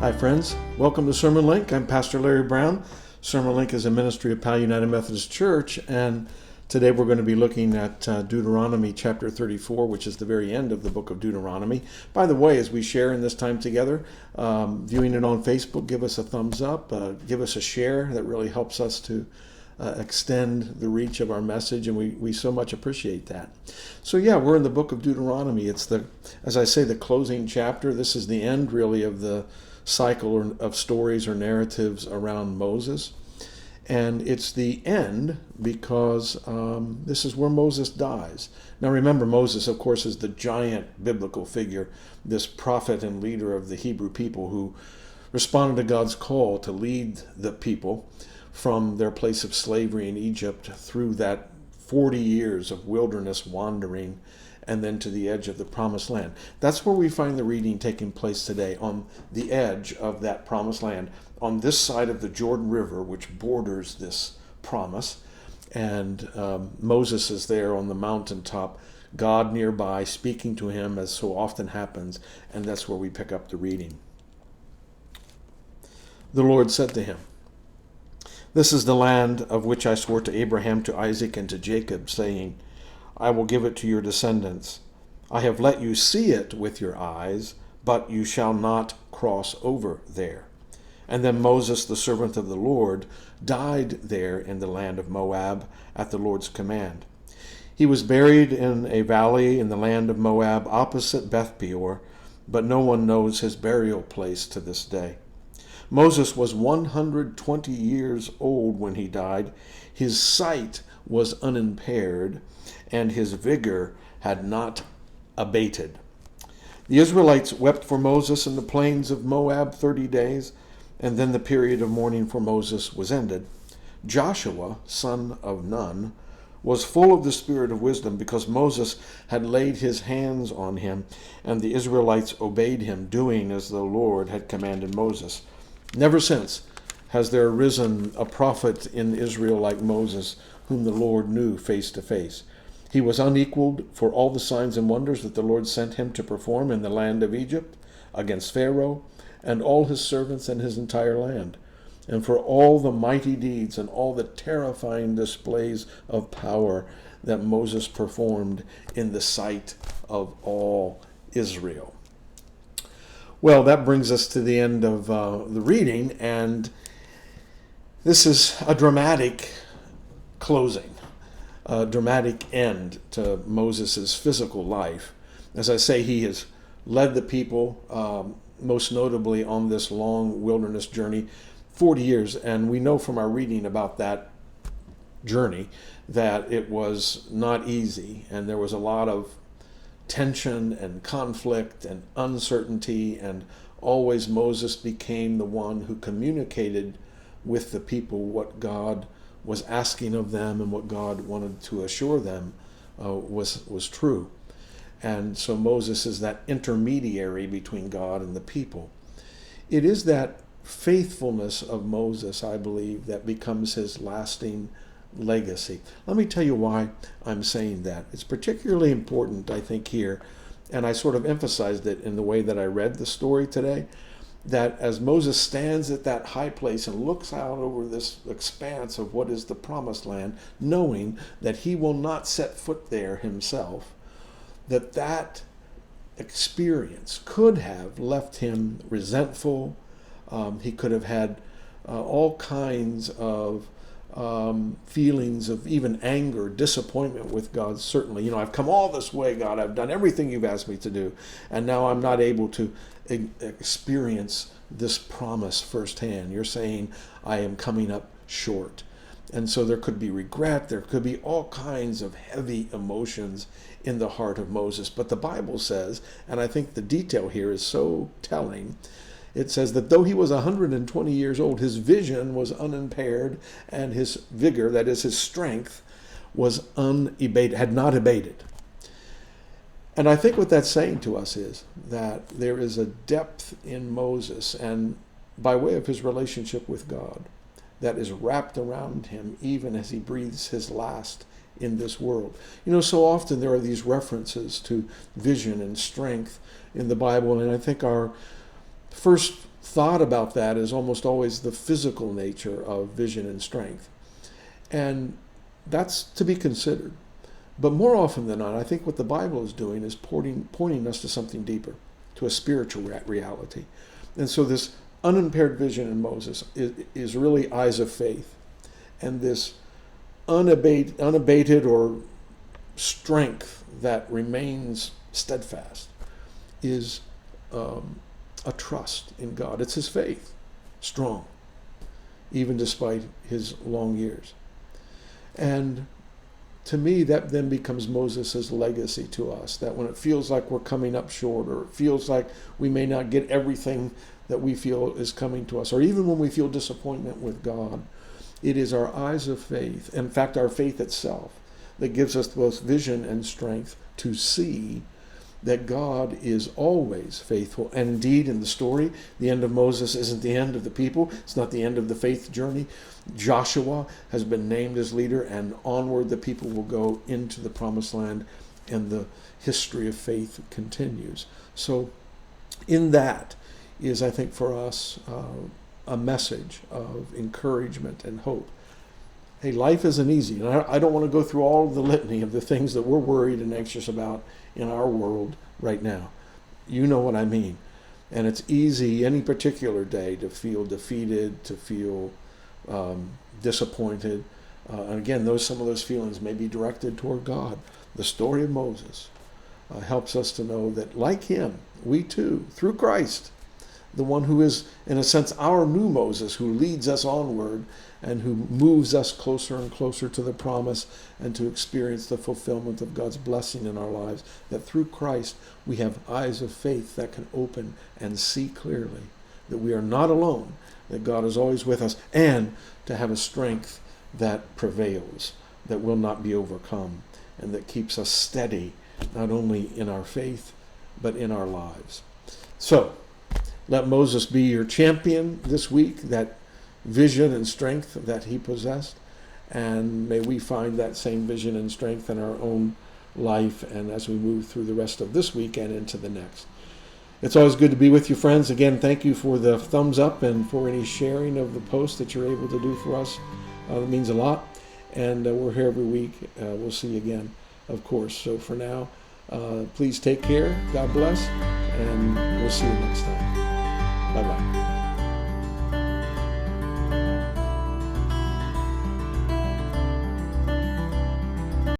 Hi friends, welcome to SermonLink. I'm Pastor Larry Brown. SermonLink is a ministry of Powell United Methodist Church, and today we're going to be looking at Deuteronomy chapter 34, which is the very end of the book of Deuteronomy. By the way, as we share in this time together, viewing it on Facebook, give us a thumbs up, give us a share. That really helps us to extend the reach of our message, and we so much appreciate that. So yeah, we're in the book of Deuteronomy. It's as I say, the closing chapter. This is the end really of the cycle of stories or narratives around Moses. And it's the end because this is where Moses dies. Now remember, Moses, of course, is the giant biblical figure, this prophet and leader of the Hebrew people who responded to God's call to lead the people from their place of slavery in Egypt through that 40 years of wilderness wandering and then to the edge of the promised land. That's where we find the reading taking place today, on the edge of that promised land, on this side of the Jordan River, which borders this promise. And Moses is there on the mountaintop, God nearby speaking to him, as so often happens, and that's where we pick up the reading. The Lord said to him, "This is the land of which I swore to Abraham, to Isaac, and to Jacob, saying, I will give it to your descendants. I have let you see it with your eyes, but you shall not cross over there." And then Moses, the servant of the Lord, died there in the land of Moab at the Lord's command. He was buried in a valley in the land of Moab opposite Beth Peor, but no one knows his burial place to this day. Moses was 120 years old when he died. His sight was unimpaired, and his vigor had not abated. The Israelites wept for Moses in the plains of Moab 30 days, and then the period of mourning for Moses was ended. Joshua, son of Nun, was full of the spirit of wisdom because Moses had laid his hands on him, and the Israelites obeyed him, doing as the Lord had commanded Moses. Never since has there arisen a prophet in Israel like Moses, whom the Lord knew face to face. He was unequaled for all the signs and wonders that the Lord sent him to perform in the land of Egypt against Pharaoh and all his servants and his entire land, and for all the mighty deeds and all the terrifying displays of power that Moses performed in the sight of all Israel. Well, that brings us to the end of the reading, and this is a dramatic closing, a dramatic end to Moses' physical life. As I say, he has led the people, most notably on this long wilderness journey, 40 years, and we know from our reading about that journey that it was not easy, and there was a lot of tension and conflict and uncertainty, and always Moses became the one who communicated with the people what God was asking of them and what God wanted to assure them was true. And so Moses is that intermediary between God and the people. It is that faithfulness of Moses, I believe, that becomes his lasting legacy. Let me tell you why I'm saying that. It's particularly important, I think, here, and I sort of emphasized it in the way that I read the story today, that as Moses stands at that high place and looks out over this expanse of what is the promised land, knowing that he will not set foot there himself, that experience could have left him resentful. He could have had all kinds of feelings of even anger, disappointment with God, certainly. I've come all this way, God. I've done everything you've asked me to do, and now I'm not able to experience this promise firsthand. You're saying I am coming up short. And so there could be regret, there could be all kinds of heavy emotions in the heart of Moses. But the Bible says, and I think the detail here is so telling, it says that though he was 120 years old, his vision was unimpaired, and his vigor, that is his strength, was unabated, had not abated. And I think what that's saying to us is that there is a depth in Moses, and by way of his relationship with God, that is wrapped around him even as he breathes his last in this world. So often there are these references to vision and strength in the Bible, and I think our first thought about that is almost always the physical nature of vision and strength. And that's to be considered. But more often than not, I think what the Bible is doing is pointing us to something deeper, to a spiritual reality. And so this unimpaired vision in Moses is really eyes of faith. And this unabated or strength that remains steadfast is a trust in God. It's his faith, strong, even despite his long years. And to me, that then becomes Moses' legacy to us, that when it feels like we're coming up short, or it feels like we may not get everything that we feel is coming to us, or even when we feel disappointment with God, it is our eyes of faith, in fact, our faith itself, that gives us both vision and strength to see that God is always faithful. And indeed, in the story, the end of Moses isn't the end of the people. It's not the end of the faith journey. Joshua has been named as leader, and onward the people will go into the promised land, and the history of faith continues. So in that is, I think, for us, a message of encouragement and hope. Hey, life isn't easy. And I don't want to go through all of the litany of the things that we're worried and anxious about in our world right now. You know what I mean. And it's easy any particular day to feel defeated, to feel disappointed. And again, some of those feelings may be directed toward God. The story of Moses helps us to know that, like him, we too, through Christ, the one who is, in a sense, our new Moses, who leads us onward and who moves us closer and closer to the promise and to experience the fulfillment of God's blessing in our lives, that through Christ we have eyes of faith that can open and see clearly that we are not alone, that God is always with us, and to have a strength that prevails, that will not be overcome, and that keeps us steady, not only in our faith, but in our lives. So, let Moses be your champion this week, that vision and strength that he possessed. And may we find that same vision and strength in our own life, and as we move through the rest of this week and into the next. It's always good to be with you, friends. Again, thank you for the thumbs up and for any sharing of the post that you're able to do for us. It means a lot. And we're here every week. We'll see you again, of course. So for now, please take care. God bless. And we'll see you next time. Bye-bye.